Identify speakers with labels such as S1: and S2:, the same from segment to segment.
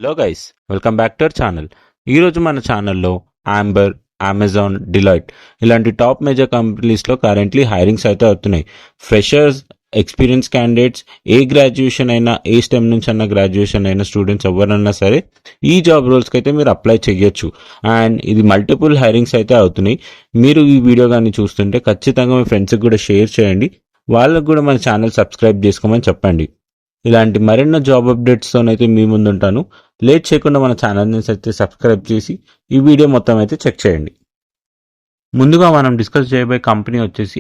S1: Hello guys, welcome back to our channel. ఈరోజు మన ఛానల్లో ఆంబర్, అమెజాన్, డిలాయిట్ ఇలాంటి టాప్ మేజర్ కంపెనీస్లో కరెంట్లీ హైరింగ్స్ అయితే అవుతున్నాయి. ఫ్రెషర్స్, ఎక్స్పీరియన్స్ క్యాండిడేట్స్, ఏ గ్రాడ్యుయేషన్ అయినా, ఏ స్టెమ్ నుంచి అన్న గ్రాడ్యుయేషన్ అయిన స్టూడెంట్స్ ఎవరన్నా సరే ఈ జాబ్ రోల్స్కి అయితే మీరు అప్లై చేయొచ్చు. అండ్ ఇది మల్టిపుల్ హైరింగ్స్ అయితే అవుతున్నాయి. మీరు ఈ వీడియో కానీ చూస్తుంటే ఖచ్చితంగా మీ ఫ్రెండ్స్కి కూడా షేర్ చేయండి. వాళ్ళకు కూడా మన ఛానల్ సబ్స్క్రైబ్ చేసుకోమని చెప్పండి. ఇలాంటి మరెన్నో జాబ్ అప్డేట్స్తోనైతే మీ ముందుంటాను. లేట్ చేయకుండా మన ఛానల్ని అయితే సబ్స్క్రైబ్ చేసి ఈ వీడియో మొత్తం అయితే చెక్ చేయండి. ముందుగా మనం డిస్కస్ చేయబోయే కంపెనీ వచ్చేసి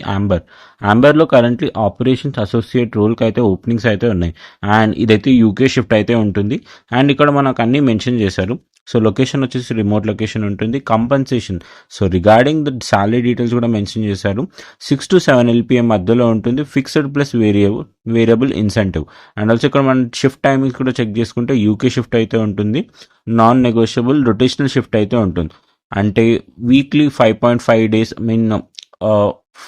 S1: ఆంబర్లో కరెంట్లీ ఆపరేషన్స్ అసోసియేట్ రోల్కి అయితే ఓపెనింగ్స్ అయితే ఉన్నాయి. అండ్ ఇదైతే యూకే షిఫ్ట్ అయితే ఉంటుంది. అండ్ ఇక్కడ మనకు అన్నీ మెన్షన్ చేశారు. సో లొకేషన్ వచ్చేసి రిమోట్ లొకేషన్ ఉంటుంది. Compensation, so regarding the salary details కూడా మెన్షన్ చేశారు. 6 to 7 LPM మధ్యలో ఉంటుంది. Fixed plus variable incentive. And also ఇక్కడ మనం షిఫ్ట్ టైమింగ్స్ కూడా చెక్ చేసుకుంటే యూకే షిఫ్ట్ అయితే ఉంటుంది. నాన్ నెగోషియబుల్ రొటేషనల్ షిఫ్ట్ అయితే ఉంటుంది. అంటే weekly 5.5 days mean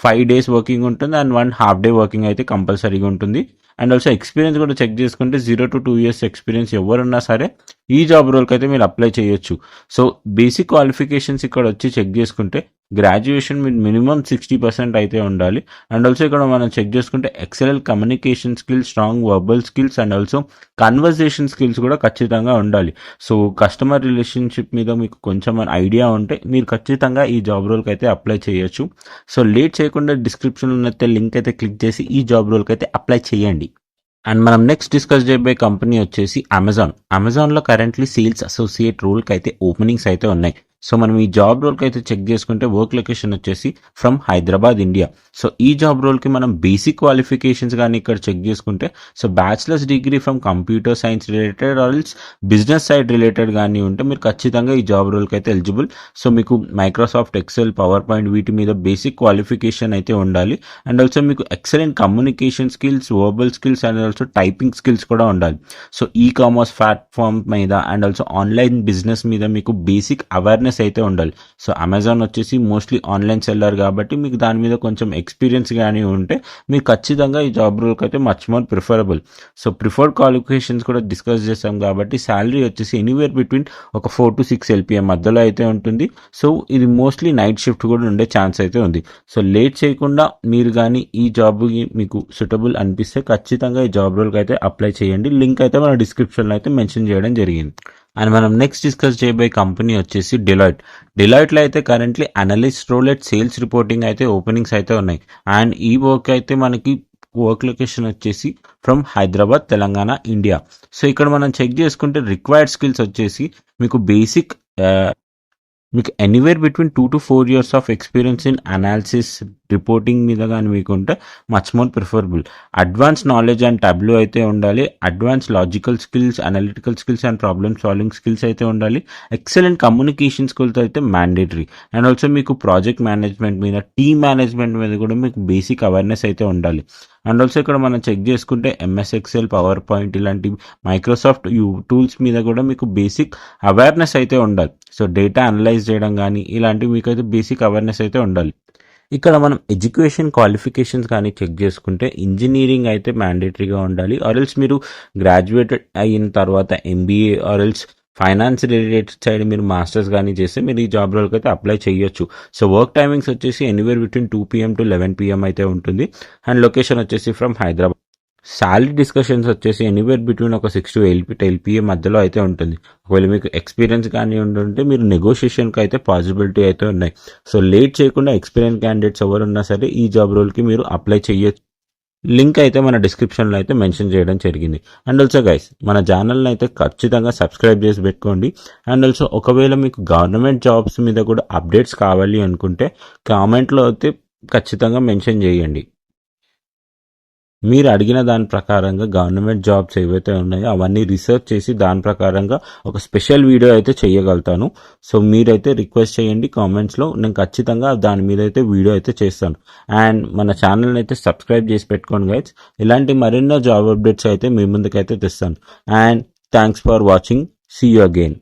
S1: 5 days working ఉంటుంది. అండ్ 1 half day వర్కింగ్ అయితే కంపల్సరీగా ఉంటుంది. అండ్ ఆల్సో ఎక్స్పీరియన్స్ కూడా చెక్ చేసుకుంటే 0 to 2 years ఎక్స్పీరియన్స్ ఎవరున్నా సరే ఈ జాబ్ రోల్కి అయితే మీరు అప్లై చేయొచ్చు. సో బేసిక్ క్వాలిఫికేషన్స్ ఇక్కడ వచ్చి చెక్ చేసుకుంటే గ్రాడ్యుయేషన్ మీరు మినిమం 60% అయితే ఉండాలి. అండ్ ఆల్సో ఇక్కడ మనం చెక్ చేసుకుంటే excellent communication skills, strong verbal skills and also conversation skills కూడా ఖచ్చితంగా ఉండాలి. సో కస్టమర్ రిలేషన్షిప్ మీద మీకు కొంచెం ఐడియా ఉంటే మీరు ఖచ్చితంగా ఈ జాబ్ రోల్కి అయితే అప్లై చేయొచ్చు. సో లేట్ చేయకుండా డిస్క్రిప్షన్లో ఉన్న లింక్ అయితే క్లిక్ చేసి ఈ జాబ్ రోల్కి అయితే అప్లై చేయండి. అండ్ మనం నెక్స్ట్ డిస్కస్ చేయబోయే కంపెనీ వచ్చేసి అమెజాన్లో కరెంట్లీ సేల్స్ అసోసియేట్ రోల్కి అయితే ఓపెనింగ్స్ అయితే ఉన్నాయి. సో మనం ఈ జాబ్ రోల్కి అయితే చెక్ చేసుకుంటే వర్క్ లొకేషన్ వచ్చేసి ఫ్రమ్ హైదరాబాద్, ఇండియా. సో ఈ జాబ్ రోల్కి మనం బేసిక్ క్వాలిఫికేషన్స్ కానీ ఇక్కడ చెక్ చేసుకుంటే so bachelors degree from computer science related also business side related కానీ ఉంటే మీరు ఖచ్చితంగా ఈ జాబ్ రోల్కి అయితే ఎలిజిబుల్. సో మీకు మైక్రోసాఫ్ట్ ఎక్సెల్, పవర్ పాయింట్ వీటి మీద బేసిక్ క్వాలిఫికేషన్ అయితే ఉండాలి. అండ్ ఆల్సో మీకు excellent communication skills, verbal skills and also typing skills కూడా ఉండాలి. సో ఈ కామర్స్ ప్లాట్ఫామ్ మీద అండ్ ఆల్సో ఆన్లైన్ బిజినెస్ మీద మీకు బేసిక్ అవేర్నెస్ అయితే ఉండాలి. సో అమెజాన్ వచ్చేసి మోస్ట్లీ ఆన్లైన్ సెల్లర్ కాబట్టి మీకు దాని మీద కొంచెం ఎక్స్పీరియన్స్ కానీ ఉంటే మీకు ఖచ్చితంగా ఈ జాబ్ రోల్కి అయితే much more preferable. So preferred qualifications కూడా డిస్కస్ చేస్తాం కాబట్టి శాలరీ వచ్చేసి ఎనీవేర్ బిట్వీన్ ఒక 4 to 6 LPM మధ్యలో అయితే ఉంటుంది. సో ఇది మోస్ట్లీ నైట్ షిఫ్ట్ కూడా ఉండే ఛాన్స్ అయితే ఉంది. సో లేట్ చేయకుండా మీరు కానీ ఈ జాబ్కి మీకు సూటబుల్ అనిపిస్తే ఖచ్చితంగా ఈ జాబ్ రోల్కి అయితే అప్లై చేయండి. లింక్ అయితే మన డిస్క్రిప్షన్లో అయితే మెన్షన్ చేయడం జరిగింది. అండ్ మనం నెక్స్ట్ డిస్కస్ చేయబోయే కంపెనీ వచ్చేసి డిలాయిట్లో అయితే currently analyst role at sales reporting అయితే ఓపెనింగ్స్ అయితే ఉన్నాయి. అండ్ ఈ వర్క్ అయితే మనకి వర్క్ లొకేషన్ వచ్చేసి from Hyderabad, Telangana, India. So ఇక్కడ మనం చెక్ చేసుకుంటే రిక్వైర్డ్ స్కిల్స్ వచ్చేసి మీకు బేసిక్ మీకు anywhere between 2 to 4 years of experience in analysis, reporting మీద కానీ మీకు ఉంటే much more preferable. Advance knowledge and Tableau అయితే ఉండాలి. Advance logical skills, analytical skills and problem solving skills అయితే ఉండాలి. ఎక్సలెంట్ కమ్యూనికేషన్ స్కిల్స్ అయితే మ్యాండేటరీ. అండ్ ఆల్సో మీకు ప్రాజెక్ట్ మేనేజ్మెంట్ మీద, టీమ్ మేనేజ్మెంట్ మీద కూడా మీకు బేసిక్ అవేర్నెస్ అయితే ఉండాలి. అండ్ ఆల్సో ఇక్కడ మనం చెక్ చేసుకుంటే MS ఎక్సెల్, పవర్ పాయింట్ ఇలాంటి మైక్రోసాఫ్ట్ టూల్స్ మీద కూడా మీకు బేసిక్ అవేర్నెస్ అయితే ఉండాలి. సో డేటా అనలైజ్ చేయడం కానీ ఇలాంటివి మీకు అయితే బేసిక్ అవేర్నెస్ అయితే ఉండాలి. ఇక్కడ మనం ఎడ్యుకేషన్ క్వాలిఫికేషన్స్ కానీ చెక్ చేసుకుంటే ఇంజనీరింగ్ అయితే మ్యాండేటరీగా ఉండాలి. ఆర్ఎల్స్ మీరు గ్రాడ్యుయేటెడ్ అయిన తర్వాత MBA ఆర్ఎల్స్ ఫైనాన్స్ రిలేటెడ్ సైడ్ మీరు మాస్టర్స్ కానీ చేస్తే మీరు ఈ జాబ్ రోల్కి అయితే అప్లై చేయొచ్చు. సో వర్క్ టైమింగ్స్ వచ్చేసి anywhere between 2 PM to 11 PM అయితే ఉంటుంది. అండ్ లొకేషన్ వచ్చేసి ఫ్రమ్ హైదరాబాద్. శాలరీ డిస్కషన్స్ వచ్చేసి ఎనీవేర్ బిట్వీన్ ఒక 6 to 8 LPA మధ్యలో అయితే ఉంటుంది. ఒకవేళ మీకు ఎక్స్పీరియన్స్ కానీ ఉంటుంటే మీరు నెగోషియేషన్కి అయితే పాసిబిలిటీ అయితే ఉన్నాయి. సో లేట్ చేయకుండా ఎక్స్పీరియన్స్ క్యాండిడేట్స్ ఎవరున్నా సరే ఈ జాబ్ రోల్కి మీరు అప్లై చేయొచ్చు. లింక్ అయితే మన డిస్క్రిప్షన్లో అయితే మెన్షన్ చేయడం జరిగింది. అండ్ ఆల్సో గైస్, మన ఛానల్ని అయితే ఖచ్చితంగా సబ్స్క్రైబ్ చేసి పెట్టుకోండి. అండ్ ఆల్సో ఒకవేళ మీకు గవర్నమెంట్ జాబ్స్ మీద కూడా అప్డేట్స్ కావాలి అనుకుంటే కామెంట్లో అయితే ఖచ్చితంగా మెన్షన్ చేయండి. మీరు అడిగిన దాని ప్రకారంగా గవర్నమెంట్ జాబ్స్ ఏవైతే ఉన్నాయో అవన్నీ రీసెర్చ్ చేసి దాని ప్రకారంగా ఒక స్పెషల్ వీడియో అయితే చేయగలుగుతాను. సో మీరైతే రిక్వెస్ట్ చేయండి కామెంట్స్లో, నేను ఖచ్చితంగా దాని మీద అయితే వీడియో అయితే చేస్తాను. అండ్ మన ఛానల్ని అయితే సబ్స్క్రైబ్ చేసి పెట్టుకోండి గైస్. ఇలాంటి మరెన్నో జాబ్ అప్డేట్స్ అయితే మీ ముందుకైతే తెస్తాను. And thanks for watching. See you again.